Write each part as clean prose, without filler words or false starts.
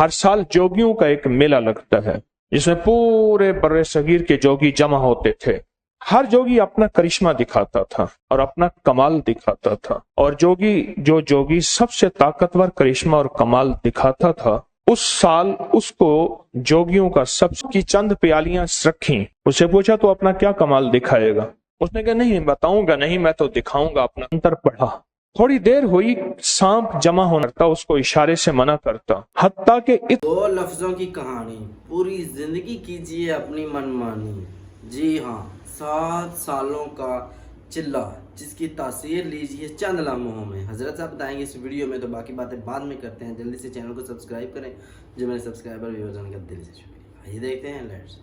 हर साल जोगियों का एक मेला लगता है जिसमें पूरे बर्रे सगीर के जोगी जमा होते थे। हर जोगी अपना करिश्मा दिखाता था और अपना कमाल दिखाता था, और जो जोगी सबसे ताकतवर करिश्मा और कमाल दिखाता था, उस साल उसको जोगियों का सबकी चंद प्यालियां रखी। उसे पूछा तो अपना क्या कमाल दिखाएगा? उसने कहा नहीं बताऊंगा नहीं, मैं तो दिखाऊंगा अपना। अंतर पढ़ा। थोड़ी देर हुई, सांप जमा होता उसको इशारे से मना करता, हत्ता के दो लफ्जों की कहानी, पूरी जिंदगी कीजिए अपनी मनमानी। जी हाँ, 7 सालों का चिल्ला जिसकी तासीर लीजिए चंद लम्हों में। हजरत साहब बताएंगे इस वीडियो में, तो बाकी बातें बाद में करते हैं। जल्दी से चैनल को सब्सक्राइब करें, जो मेरे सब्सक्राइबर व्यूअर्स हैं उनका दिल से शुक्रिया। आइए देखते हैं लेट्स।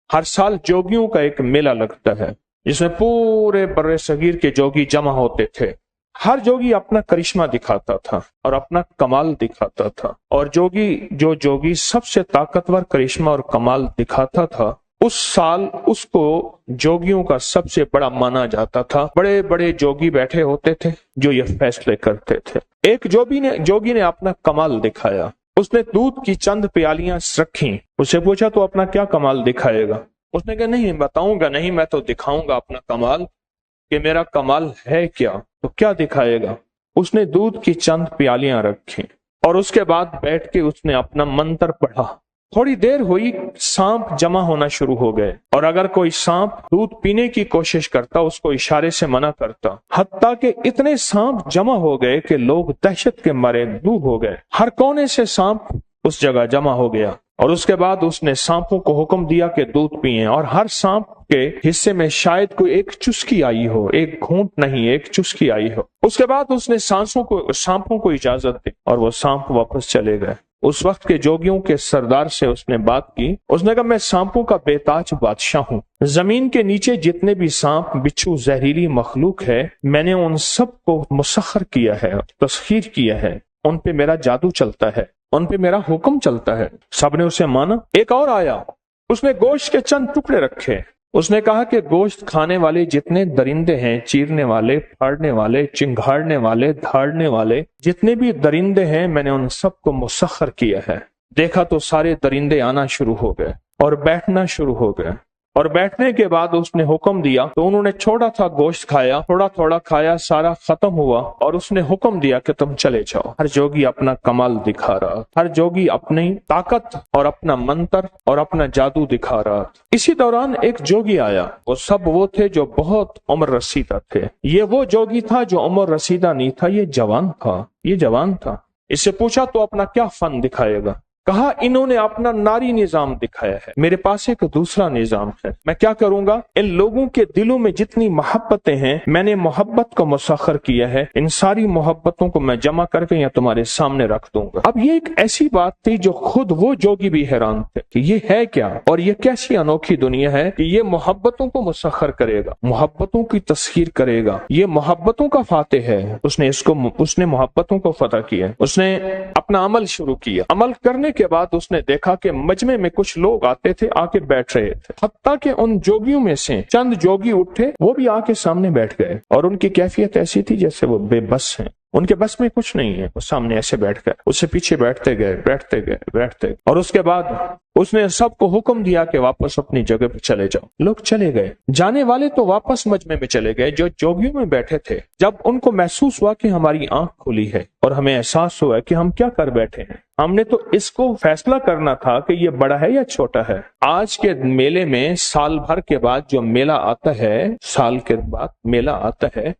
हर साल जोगियों का एक मेला लगता है जिसमें पूरे बर्रे सगीर के जोगी जमा होते थे। हर जोगी अपना करिश्मा दिखाता था और अपना कमाल दिखाता था, और जो जोगी सबसे ताकतवर करिश्मा और कमाल दिखाता था, उस साल उसको जोगियों का सबसे बड़ा माना जाता था। बड़े बड़े जोगी बैठे होते थे जो ये फैसले करते थे। एक जोगी ने अपना कमाल दिखाया। उसने दूध की चंद प्यालियां रखी। उसे पूछा तो अपना क्या कमाल दिखाएगा? उसने कहा नहीं बताऊंगा नहीं, मैं तो दिखाऊंगा अपना कमाल। कि मेरा कमाल है क्या? तो क्या दिखाएगा? उसने दूध की चंद प्यालियां रखी और उसके बाद बैठ के उसने अपना मंत्र पढ़ा। थोड़ी देर हुई, सांप जमा होना शुरू हो गए, और अगर कोई सांप दूध पीने की कोशिश करता उसको इशारे से मना करता, हत्ता के इतने सांप जमा हो गए कि लोग दहशत के मारे दूर हो गए। हर कोने से सांप उस जगह जमा हो गया, और उसके बाद उसने सांपों को हुक्म दिया कि दूध पिएं, और हर सांप के हिस्से में शायद कोई एक चुस्की आई हो, एक घूंट नहीं एक चुस्की आई हो। उसके बाद उसने सांपों को इजाजत दी और वो सांप वापस चले गए। उस वक्त के जोगियों के सरदार से उसने बात की। उसने कहा मैं सांपों का बेताज बादशाह हूँ। जमीन के नीचे जितने भी सांप बिच्छू जहरीली मखलूक है, मैंने उन सब को मुसख्खर किया है, तस्खीर किया है। उन पे मेरा जादू चलता है, उन पे मेरा हुक्म चलता है। सबने उसे माना। एक और आया, उसने गोश्त के चंद टुकड़े रखे। उसने कहा कि गोश्त खाने वाले जितने दरिंदे हैं, चीरने वाले, फाड़ने वाले, चिंगाड़ने वाले, धाड़ने वाले, जितने भी दरिंदे हैं, मैंने उन सबको मुसख्खर किया है। देखा तो सारे दरिंदे आना शुरू हो गए और बैठना शुरू हो गए, और बैठने के बाद उसने हुक्म दिया तो उन्होंने छोटा था गोश्त खाया, थोड़ा थोड़ा खाया, सारा खत्म हुआ, और उसने हुक्म दिया कि तुम चले जाओ। हर जोगी अपना कमाल दिखा रहा, हर जोगी अपनी ताकत और अपना मंत्र और अपना जादू दिखा रहा। इसी दौरान एक जोगी आया। वो थे जो बहुत उम्र रसीदा थे। ये वो जोगी था जो उम्र रसीदा नहीं था, ये जवान था। इससे पूछा तो अपना क्या फन दिखाएगा? कहा इन्होंने अपना नारी निजाम दिखाया है, मेरे पास एक दूसरा निजाम है। मैं क्या करूंगा? इन लोगों के दिलों में जितनी मोहब्बतें हैं, मैंने मोहब्बत को मुसख्खर किया है। इन सारी मोहब्बतों को मैं जमा करके यहाँ तुम्हारे सामने रख दूंगा। अब ये एक ऐसी बात थी जो खुद वो जोगी भी हैरान थे कि ये है क्या, और ये कैसी अनोखी दुनिया है कि ये मोहब्बतों को मुसख्खर करेगा, मोहब्बतों की तस्खीर करेगा, ये मोहब्बतों का फातिह है। उसने मोहब्बतों को फतह किया। उसने अपना अमल शुरू किया। अमल करने के बाद उसने देखा कि मजमे में कुछ लोग आते थे, आके बैठ रहे थे। हत्ता के उन जोगियों में से चंद जोगी उठे, वो भी आके सामने बैठ गए, और उनकी कैफियत ऐसी थी जैसे वो बेबस हैं, उनके बस में कुछ नहीं है। वो सामने ऐसे बैठ गए, उससे पीछे बैठते गए, और उसके बाद उसने सबको हुक्म दिया कि वापस अपनी जगह पे चले जाओ। लोग चले गए। जाने वाले तो वापस मजमे में चले गए जो जोगियों में बैठे थे। जब उनको महसूस हुआ कि हमारी आंख खुली है और हमें एहसास हुआ कि हम क्या कर बैठे हैं, हमने तो इसको फैसला करना था कि ये बड़ा है या छोटा है। आज के मेले में साल भर के बाद जो मेला आता है, साल के बाद मेला आता है,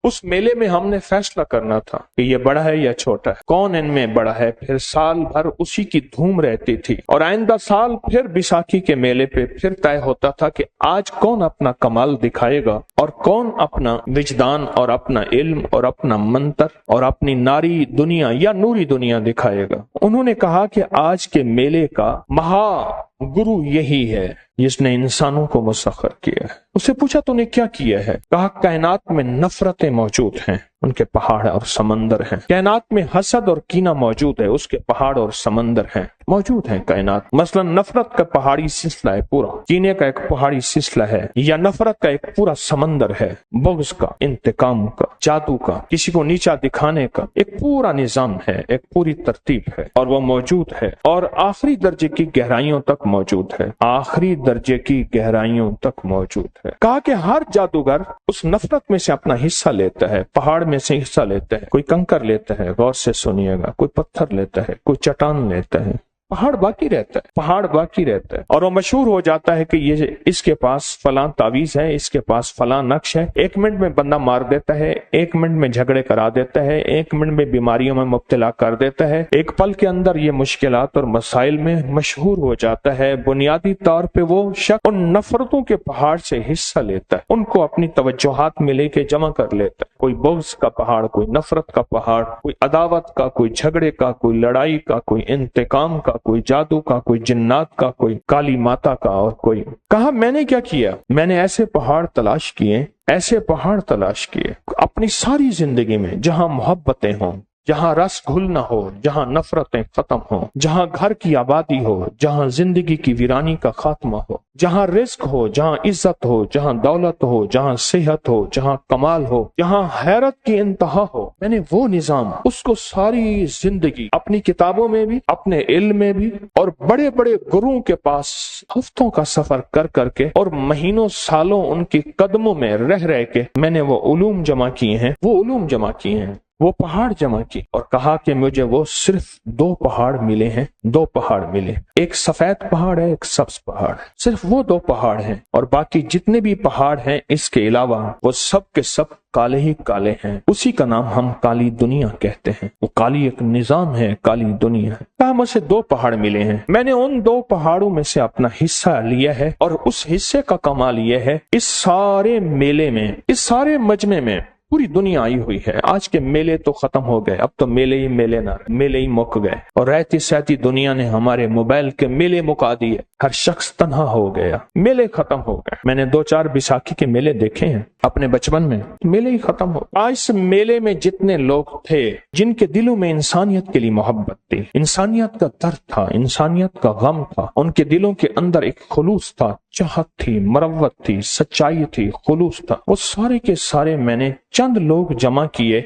उस मेले में हमने फैसला करना था कि ये बड़ा है या छोटा है, कौन इनमें बड़ा है। फिर साल भर उसी की धूम रहती थी, और आइंदा साल फिर बैसाखी के मेले पे फिर तय होता था कि आज कौन अपना कमाल दिखाएगा और कौन अपना विजदान और अपना इल्म और अपना मंत्र और अपनी नारी दुनिया या नूरी दुनिया दिखाएगा। उन्होंने कहा कि आज के मेले का महा गुरु यही है, जिसने इंसानों को मुसख्खर किया है। उससे पूछा तूने क्या किया है? कहा कायनात में नफरतें मौजूद हैं, उनके पहाड़ और समंदर हैं। कायनात में हसद और कीना मौजूद है, उसके पहाड़ और समंदर हैं, मौजूद हैं कायनात। मसलन नफरत का पहाड़ी सिलसिला है पूरा, कीने का एक पहाड़ी सिलसिला है, या नफरत का एक पूरा समंदर है, बुग़्ज़ का, इंतकाम का, जादू का, किसी को नीचा दिखाने का एक पूरा निजाम है, एक पूरी तरतीब है, और वो मौजूद है और आखिरी दर्जे की गहराइयों तक मौजूद है, आखिरी दर्जे की गहराइयों तक मौजूद है। कहा कि हर जादूगर उस नफरत में से अपना हिस्सा लेता है, पहाड़ में से हिस्सा लेता है, कोई कंकर लेता है, गौर से सुनिएगा, कोई पत्थर लेता है, कोई चट्टान लेता है, पहाड़ बाकी रहता है, पहाड़ बाकी रहता है। और वो मशहूर हो जाता है कि ये इसके पास फलां तावीज है, इसके पास फलां नक्श है, 1 मिनट में बंदा मार देता है, 1 मिनट में झगड़े करा देता है, 1 मिनट में बीमारियों में मुब्तला कर देता है, एक पल के अंदर ये मुश्किलात और मसाइल में मशहूर हो जाता है। बुनियादी तौर पे वो शख्स उन नफरतों के पहाड़ से हिस्सा लेता है, उनको अपनी तवज्जोहात में लेके जमा कर लेता है। कोई बुग़्ज़ का पहाड़, कोई नफरत का पहाड़, कोई अदावत का, कोई झगड़े का, कोई लड़ाई का, कोई इंतकाम का, कोई जादू का, कोई जिन्नात का, कोई काली माता का, और कोई। कहा मैंने क्या किया? मैंने ऐसे पहाड़ तलाश किए, ऐसे पहाड़ तलाश किए अपनी सारी जिंदगी में, जहां मोहब्बतें हों, जहां रस घुल न हो, जहां नफरतें खत्म हो, जहां घर की आबादी हो, जहां जिंदगी की वीरानी का खात्मा हो, जहां रिस्क हो, जहां इज्जत हो, जहां दौलत हो, जहां सेहत हो, जहां कमाल हो, जहां हैरत की इंतहा हो। मैंने वो निजाम, उसको सारी जिंदगी अपनी किताबों में भी, अपने इल्म में भी, और बड़े बड़े गुरुओं के पास हफ्तों का सफर कर करके और महीनों सालों उनके कदमों में रह रह के मैंने वो उलूम जमा किए हैं, वो उलूम जमा किए हैं, वो पहाड़ जमा की। और कहा कि मुझे वो सिर्फ 2 पहाड़ मिले हैं, 2 पहाड़ मिले, एक सफेद पहाड़ है, एक सब्ज पहाड़ है, सिर्फ वो 2 पहाड़ हैं, और बाकी जितने भी पहाड़ हैं इसके अलावा वो सब के सब काले ही काले हैं। उसी का नाम हम काली दुनिया कहते हैं। वो काली एक निजाम है, काली दुनिया है। कहा मुझे 2 पहाड़ मिले हैं, मैंने उन 2 पहाड़ों में से अपना हिस्सा लिया है, और उस हिस्से का कमाल यह है, इस सारे मेले में, इस सारे मजमे में पूरी दुनिया आई हुई है। आज के मेले तो खत्म हो गए, अब तो मेले ही मेले ना, मेले ही मुक गए, और रहती सहती दुनिया ने हमारे मोबाइल के मेले मुका दिए। हर शख्स तन्हा हो गया, मेले खत्म हो गए। मैंने 2-4 बैसाखी के मेले देखे हैं अपने बचपन में, मेले ही खत्म हो। आज इस मेले में जितने लोग थे जिनके दिलों में इंसानियत के लिए मोहब्बत थी, इंसानियत का दर्द था, इंसानियत का गम था, उनके दिलों के अंदर एक खुलूस था, चाहत थी, मरवत थी, सच्चाई थी, खुलूस था, वो सारे के सारे मैंने चंद लोग जमा किए,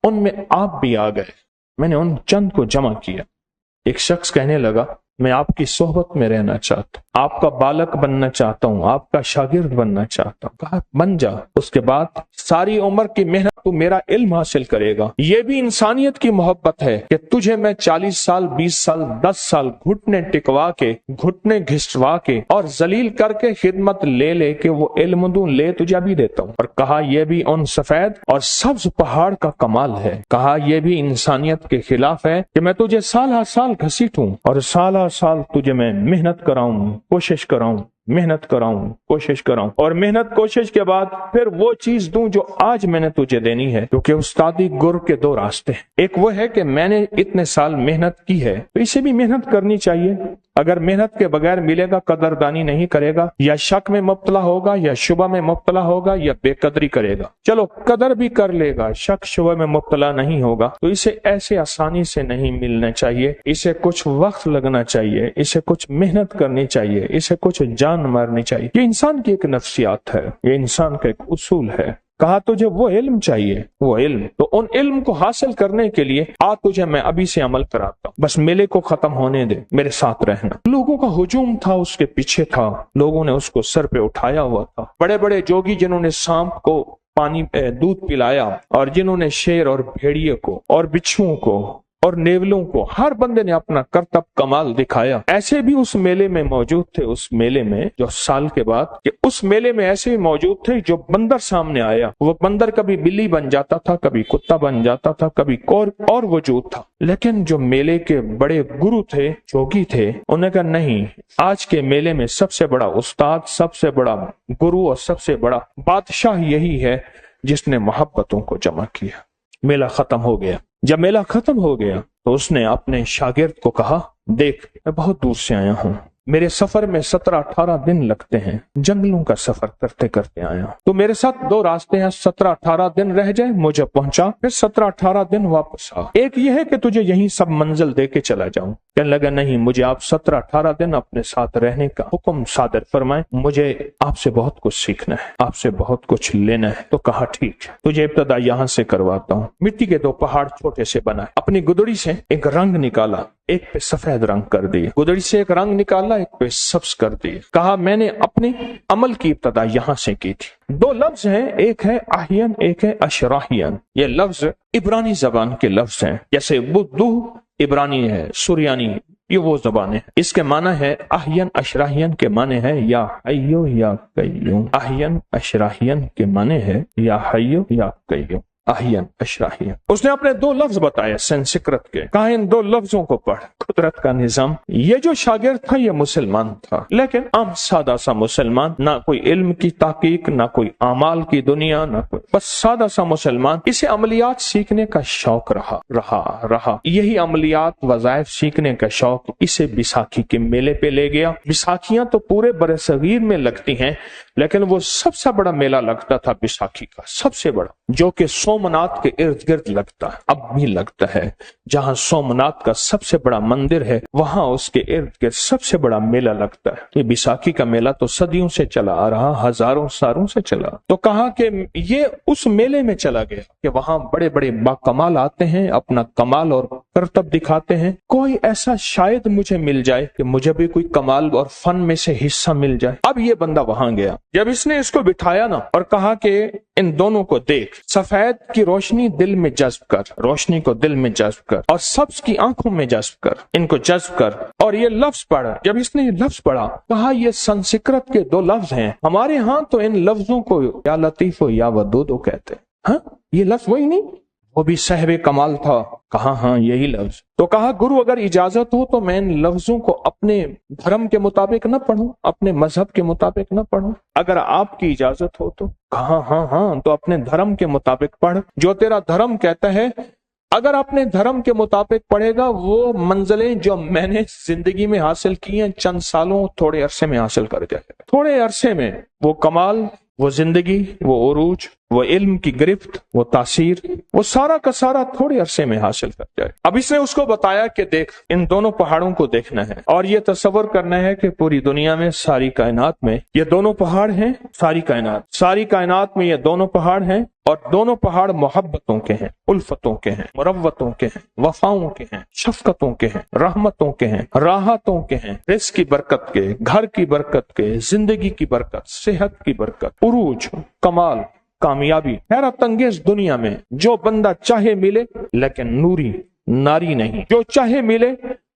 उनमें आप भी आ गए। मैंने उन चंद को जमा किया। एक शख्स कहने लगा मैं आपकी सोहबत में रहना चाहता हूँ, आपका बालक बनना चाहता हूँ, आपका शागिर्द बनना चाहता हूँ। कहा बन जा, उसके बाद सारी उम्र की मेहनत तू मेरा इल्म हासिल करेगा। ये भी इंसानियत की मोहब्बत है कि तुझे मैं 40 साल, 20 साल, 10 साल घुटने टिकवा के, घुटने घिसवा के और जलील करके खिदमत ले ले के वो इल्म दूं, ले तुझे अभी देता हूँ। और कहा यह भी उन सफेद और सब्ज पहाड़ का कमाल है। कहा यह भी इंसानियत के खिलाफ है कि मैं तुझे साल हर साल घसीटूं और साल हर साल तुझे मैं मेहनत कराऊं, कोशिश कराऊं, मेहनत कराऊं, कोशिश कराऊं, और मेहनत कोशिश के बाद फिर वो चीज दूं जो आज मैंने तुझे देनी है। क्योंकि उस्तादी गुर के 2 रास्ते हैं, एक वो है कि मैंने इतने साल मेहनत की है तो इसे भी मेहनत करनी चाहिए। अगर मेहनत के बगैर मिलेगा, कदरदानी नहीं करेगा, या शक में मुब्तला होगा, या शुबा में मुब्तला होगा, या बेकदरी करेगा। चलो कदर भी कर लेगा, शक शुबा में मुब्तला नहीं होगा, तो इसे ऐसे आसानी से नहीं मिलना चाहिए। इसे कुछ वक्त लगना चाहिए, इसे कुछ मेहनत करनी चाहिए, इसे कुछ जान मारनी चाहिए। ये इंसान की एक नफ्सियात है, ये इंसान का एक उसूल है। कहा तुझे वो इल्म चाहिए, वो इल्म, तो उन इल्म को हासिल करने के लिए आ तुझे मैं अभी से अमल कराता हूँ, बस मेले को खत्म होने दे, मेरे साथ रहना। लोगों का हुजूम था, उसके पीछे था, लोगों ने उसको सर पे उठाया हुआ था। बड़े बड़े जोगी जिन्होंने सांप को पानी दूध पिलाया, और जिन्होंने शेर और भेड़िए को और बिच्छुओं को और नेवलों को, हर बंदे ने अपना करतब कमाल दिखाया। ऐसे भी उस मेले में मौजूद थे, उस मेले में जो साल के बाद कि उस मेले में ऐसे भी मौजूद थे जो बंदर सामने आया, वो बंदर कभी बिल्ली बन जाता था, कभी कुत्ता बन जाता था, कभी और वजूद था। लेकिन जो मेले के बड़े गुरु थे, जोगी थे, उन्होंने कहा नहीं, आज के मेले में सबसे बड़ा उस्ताद, सबसे बड़ा गुरु और सबसे बड़ा बादशाह यही है जिसने मोहब्बतों को जमा किया। मेला खत्म हो गया। जब मेला खत्म हो गया तो उसने अपने शागिर्द को कहा, देख मैं बहुत दूर से आया हूँ, मेरे सफर में 17-18 दिन लगते हैं, जंगलों का सफर करते करते आया। तो मेरे साथ दो रास्ते हैं, 17-18 दिन रह जाए, मुझे पहुंचा, फिर 17-18 दिन वापस आ। एक ये है कि तुझे यही सब मंजिल दे के चला जाऊं। कहने लगा नहीं, मुझे आप 17-18 दिन अपने साथ रहने का हुक्म सादर फरमाएं, मुझे आपसे बहुत कुछ सीखना है, आपसे बहुत कुछ लेना है। तो कहा ठीक है, तुझे इब्तदा यहाँ से करवाता हूँ। मिट्टी के 2 पहाड़ छोटे से बनाए, अपनी गुदड़ी से एक रंग निकाला, एक पे सफेद रंग कर दिए, गुदड़ी से एक रंग निकाला, एक पे सब्ज कर दिए। कहा मैंने अपने अमल की इब्तदा यहाँ से की थी। 2 लफ्ज हैं, एक है आहियन, एक है अशराहियन। ये लफ्ज इब्रानी जबान के लफ्ज हैं, जैसे बुद्दू इब्रानी है, सुरियानी, ये वो जबान है। इसके माना है आहियन, अशराहियन के माने है या हय्यो या कय्यूम। आहियन अशराहियन के माने है या हय्यो या कय्यूम। आहियन अशराहियन। उसने अपने 2 लफ्ज बताए संस्कृत के, कहा इन 2 लफ्जों को पढ़। कुदरत का निजाम। ये जो शागिर्द था ये मुसलमान था, लेकिन आम सादा सा मुसलमान, ना कोई इल्म की ताकीक, ना कोई आमाल की दुनिया, ना कोई, बस सादा सा मुसलमान। इसे अमलियात सीखने का शौक रहा। यही अमलियात वज़ाइफ सीखने का शौक इसे बैसाखी के मेले पे ले गया। बैसाखियां तो पूरे बरसगीर में लगती हैं, लेकिन वो सबसे बड़ा मेला लगता था बैसाखी का, सबसे बड़ा, जो कि सोमनाथ के इर्द गिर्द लगता है, अब भी लगता है। जहां सोमनाथ का सबसे बड़ा मंदिर है, वहां उसके इर्द गिर्द सबसे बड़ा मेला लगता है। ये बैसाखी का मेला तो सदियों से चला आ रहा, हजारों सालों से चला। तो कहा कि ये उस मेले में चला गया कि वहां बड़े बड़े बाकमाल आते हैं, अपना कमाल और करतब दिखाते हैं। कोई ऐसा शायद मुझे मिल जाए कि मुझे भी कोई कमाल और फन में से हिस्सा मिल जाए। अब ये बंदा वहां गया। जब इसने इसको बिठाया ना और कहा कि इन दोनों को देख, सफेद की रोशनी दिल में जज्ब कर, रोशनी को दिल में जज्ब कर, और सब्ज की आंखों में जज्ब कर, इनको जज्ब कर, और ये लफ्ज पढ़। जब इसने ये लफ्ज पढ़ा, कहा ये संस्कृत के 2 लफ्ज हैं, हमारे यहाँ तो इन लफ्जों को या लतीफो या वदूदो कहते हैं। हाँ, ये लफ्ज वही नहीं, वो भी साहिब कमाल था। कहा हाँ यही लफ्ज। तो कहा गुरु अगर इजाजत हो तो मैं इन लफ्जों को अपने धर्म के मुताबिक न पढ़ूं, अपने मजहब के मुताबिक न पढ़ूं, अगर आपकी इजाजत हो तो। कहा हाँ, तो अपने धर्म के मुताबिक पढ़, जो तेरा धर्म कहता है। अगर अपने धर्म के मुताबिक पढ़ेगा, वो मंजिलें जो मैंने जिंदगी में हासिल की हैं, चंद सालों थोड़े अरसे में हासिल कर जाएगा। थोड़े अरसे में वो कमाल, वो जिंदगी, वो उरूज, वो इल्म की गिरफ्त, वो तासीर, वो सारा का सारा थोड़े अरसे में हासिल कर जाए। अब इसने उसको बताया कि देख, इन दोनों पहाड़ों को देखना है और ये तस्वर करना है कि पूरी दुनिया में, सारी कायनात में ये दोनों पहाड़ हैं। सारी कायनात में ये दोनों पहाड़ हैं, और दोनों पहाड़ मोहब्बतों के हैं, उल्फतों के हैं, मुरव्वतों के हैं, वफाओं के हैं, शफकतों के हैं, रहमतों के हैं, राहतों के हैं, रिज़्क़ की बरकत के, घर की बरकत के, जिंदगी की बरकत, सेहत की बरकत, उरूज, कमाल, कामयाबी। हैरत अंगेज दुनिया में जो बंदा चाहे मिले, लेकिन नूरी नारी नहीं, जो चाहे मिले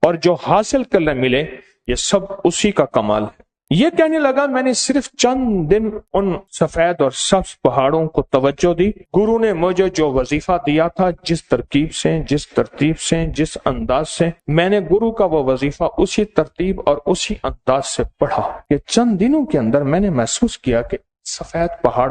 और जो हासिल करने मिले, ये सब उसी का कमाल है। ये कहने लगा, मैंने सिर्फ चंद दिन उन सफेद और सब्ज पहाड़ों को तवज्जो दी। गुरु ने मुझे जो वजीफा दिया था, जिस तरकीब से, जिस तरतीब से, जिस अंदाज से, मैंने गुरु का वो वजीफा उसी तरतीब और उसी अंदाज से पढ़ा कि चंद दिनों के अंदर मैंने महसूस किया कि सफेद पहाड़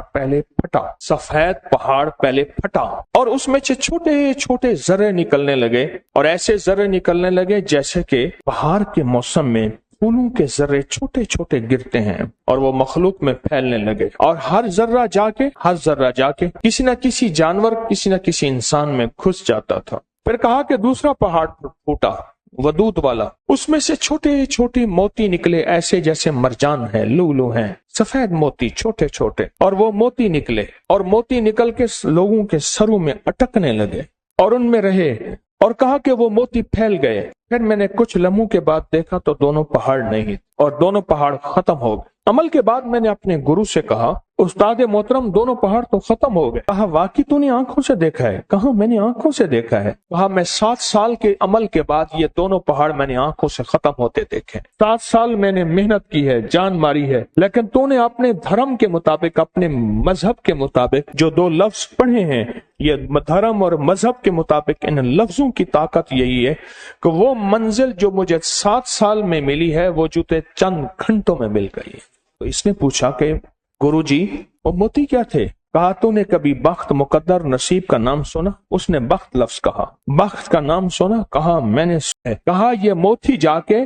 पहले फटा और उसमें से छोटे छोटे जर्रे निकलने लगे, और ऐसे जर्रे निकलने लगे जैसे कि बाहर के मौसम में फूलों के जर्रे छोटे छोटे गिरते हैं, और वो मखलूक में फैलने लगे, और हर जर्रा जाके किसी न किसी जानवर, किसी न किसी इंसान में घुस जाता था। फिर कहा कि दूसरा पहाड़ फूटा, वदूद वाला, उसमें से छोटे छोटे मोती निकले, ऐसे जैसे मरजान है, लूलू हैं, सफेद मोती छोटे छोटे, और वो मोती निकले, और मोती निकल के लोगों के सरों में अटकने लगे और उनमें रहे, और कहा कि वो मोती फैल गए। फिर मैंने कुछ लम्हों के बाद देखा तो दोनों पहाड़ नहीं, और दोनों पहाड़ खत्म हो गए। अमल के बाद मैंने अपने गुरु से कहा, उस्ताद मोहतरम, दोनों पहाड़ तो खत्म हो गए। कहा वाकई तूने आंखों से देखा है? कहा मैंने आंखों से देखा है। कहा मैं 7 साल के अमल के बाद ये दोनों पहाड़ मैंने आंखों से खत्म होते देखे। 7 साल मैंने मेहनत की है, जान मारी है, लेकिन तूने अपने धर्म के मुताबिक, अपने मजहब के मुताबिक जो 2 लफ्ज पढ़े हैं, ये धर्म और मजहब के मुताबिक इन लफ्जों की ताकत यही है कि वो मंजिल जो मुझे 7 साल में मिली है, वो जूते चंद घंटों में मिल गई। तो इसने पूछा कि गुरुजी, वो मोती क्या थे? कहा तूने कभी बख्त, मुकद्दर, नसीब का नाम सुना? उसने बख्त लफ्ज कहा। बख्त का नाम सुना? कहा मैंने सुना। कहा ये मोती जाके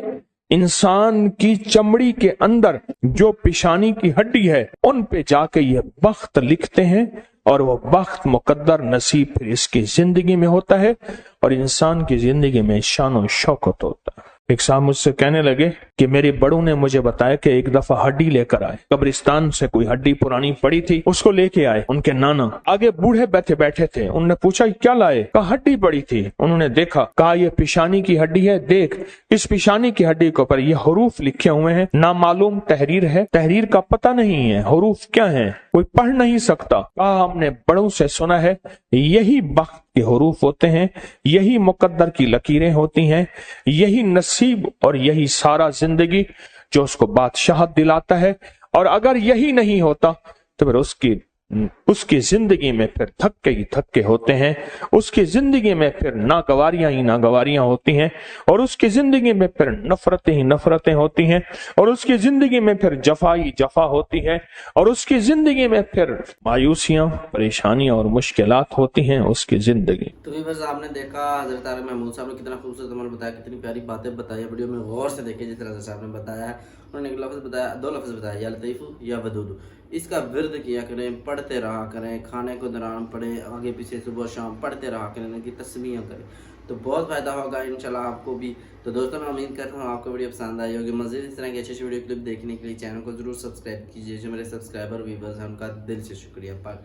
इंसान की चमड़ी के अंदर जो पेशानी की हड्डी है उन पे जाके ये बख्त लिखते हैं और वो बख्त मुकद्दर नसीब फिर इसकी जिंदगी में होता है और इंसान की जिंदगी में शान और शौकत होता है। एक साहब मुझसे कहने लगे कि मेरे बड़ों ने मुझे बताया कि एक दफा हड्डी लेकर आए, कब्रिस्तान से कोई हड्डी पुरानी पड़ी थी, उसको लेके आए उनके नाना। आगे बूढ़े बैठे थे, उन्होंने पूछा क्या लाए? कहा हड्डी पड़ी थी। उन्होंने देखा, कहा ये पेशानी की हड्डी है, देख इस पेशानी की हड्डी के ऊपर ये हरूफ लिखे हुए हैं, नामालूम तहरीर है, तहरीर का पता नहीं है, हरूफ क्या है, कोई पढ़ नहीं सकता। कहा हमने बड़ों से सुना है यही बख्त के हरूफ होते हैं, यही मुकद्दर की लकीरें होती हैं, यही नसीब और यही सारा जिंदगी जो उसको बादशाहत दिलाता है। और अगर यही नहीं होता तो फिर उसकी जिंदगी में फिर थक्के ही थक्के होते हैं, उसकी जिंदगी में फिर नागवारियां ही नागवारियां होती हैं और उसकी जिंदगी में फिर नफरतें ही नफरतें होती हैं और उसकी जिंदगी में फिर जफा ही जफा होती है और उसकी जिंदगी में फिर मायूसियां, परेशानियां और मुश्किलात होती हैं उसकी जिंदगी। तो भी बस आपने देखा हजरत तारिक महमूद साहब ने कितना खूबसूरत अमल बताया, कितनी प्यारी बातें बताई। वीडियो में गौर से देखे जिस तरह से साहब ने बताया है। उन्होंने एक लफ्ज़ बताया, दो लफ्ज़ बताया, या लतीफ़ु या वदूद। इसका विर्द किया करें, पढ़ते रहा करें, खाने को दौरान पढ़ें, आगे पीछे सुबह शाम पढ़ते रहा करें, इनकी तस्मीयाँ करें तो बहुत फ़ायदा होगा इंशाल्लाह आपको भी। तो दोस्तों मैं उम्मीद करता हूँ आपको वीडियो पसंद आई होगी। मज़ीद इस तरह की अच्छी वीडियो क्लिप देखने के लिए चैनल को ज़रूर सब्सक्राइब कीजिए। जो मेरे सब्सक्राइबर व्यूअर्स हैं उनका दिल से शुक्रिया।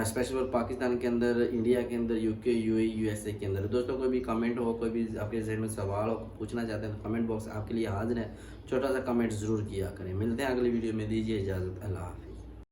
स्पेशल पाकिस्तान के अंदर, इंडिया के अंदर, यूके, यूएई, यूएसए के अंदर। दोस्तों कोई भी कमेंट हो, कोई भी आपके जहन में सवाल हो, पूछना चाहते हैं तो कमेंट बॉक्स आपके लिए हाजिर है, छोटा सा कमेंट ज़रूर किया करें। मिलते हैं अगली वीडियो में, दीजिए इजाज़त, अल्लाह हाफ़िज़।